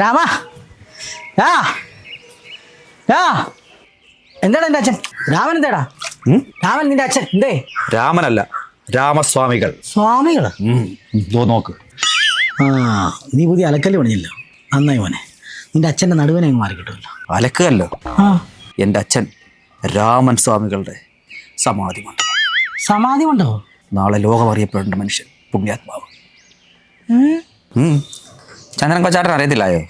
രാമ ആ ആ എന്താടാ എൻ്റെ അച്ഛൻ രാമൻ എന്താടാ? രാമൻ നിന്റെ അച്ഛൻ എന്തേ? രാമനല്ല, രാമസ്വാമികൾ. സ്വാമികള് നോക്ക്. ആ നീ പുതിയ അലക്കല് പണിഞ്ഞല്ലോ, നന്നായി മോനെ. നിന്റെ അച്ഛൻ്റെ നടുവിനെ അങ്ങ് മാറി കിട്ടുമല്ലോ. അലക്കല്ലോ. ആ എൻ്റെ അച്ഛൻ രാമൻ സ്വാമികളുടെ സമാധി മണ്ഡപം. സമാധി ഉണ്ടോ? നാളെ ലോകം അറിയപ്പെടേണ്ട മനുഷ്യൻ, പുണ്യാത്മാവ്. ചന്ദ്രൻ കൊച്ചാട്ടൻ അറിയത്തില്ലായോ?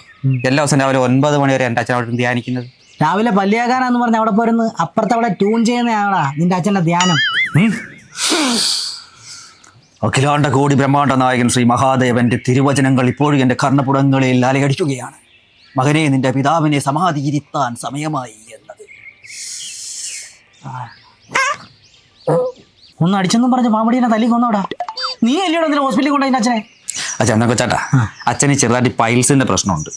എല്ലാ ദിവസം രാവിലെ 9 മണി വരെ എൻ്റെ അച്ഛൻ അവിടെ ധ്യാനിക്കുന്നത്. രാവിലെ പല്ലിയാക്കാനാന്ന് പറഞ്ഞ അവിടെ പോരുന്ന് അപ്പുറത്ത് അവിടെ ട്യൂൺ ചെയ്യുന്ന ആളാ നിന്റെ അച്ഛൻ്റെ ധ്യാനം. അഖിലാണ്ട കോടി ബ്രഹ്മാണ്ട നായകൻ ശ്രീ മഹാദേവന്റെ തിരുവചനങ്ങൾ ഇപ്പോഴും എൻ്റെ കർണപുടങ്ങളിൽ അലയടിക്കുകയാണ്. മകനെ, നിന്റെ പിതാവിനെ സമാധിയിരുത്താൻ സമയമായി എന്നത്. ഒന്ന് അടിച്ചെന്നും പറഞ്ഞ് പാമ്പടീനെ തല്ലി കൊന്നോടാ. നീ അല്ലയോടെ എന്തിനാ ഹോസ്പിറ്റലിൽ കൊണ്ടു അതിൻ്റെ അച്ഛനെ? ചന്ദ്രൻ കൊച്ചാട്ടാ, അച്ഛന് ചെറുതായിട്ട് പൈൽസിന്റെ പ്രശ്നമുണ്ട്.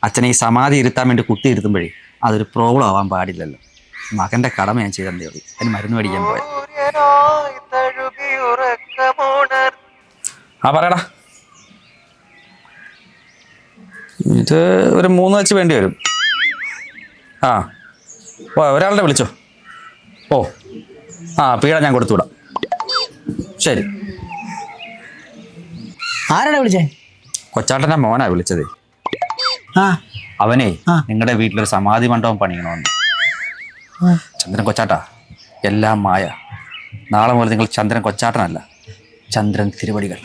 അച്ഛനെ ഈ സമാധി ഇരുത്താൻ വേണ്ടി കുത്തി ഇരുത്തുമ്പോഴേ അതൊരു പ്രോബ്ലം ആവാൻ പാടില്ലല്ലോ. മകന്റെ കടമ ഞാൻ ചെയ്തേ ഉള്ളൂ. അതിന് മരുന്ന് മേടിക്കാൻ പോയത്. ആ പറയടാ. ഇത് ഒരു 3 വെച്ച് വേണ്ടി വരും. ആ ഓ, ഒരാളുടെ വിളിച്ചോ. ഓ ആ, പീട ഞാൻ കൊടുത്തുവിടാം. ശരി. ആരാടാ വിളിച്ചേ? കൊച്ചാട്ടൻ്റെ മോനാ വിളിച്ചത്. ആ അവനെ നിങ്ങളുടെ വീട്ടിലൊരു സമാധി മണ്ഡപം പണിയണമെന്ന്. ചന്ദ്രൻ കൊച്ചാട്ടാ, എല്ലാം മായ. നാളെ മുതൽ നിങ്ങൾ ചന്ദ്രൻ കൊച്ചാട്ടനല്ല, ചന്ദ്രൻ തിരുവടികൾ.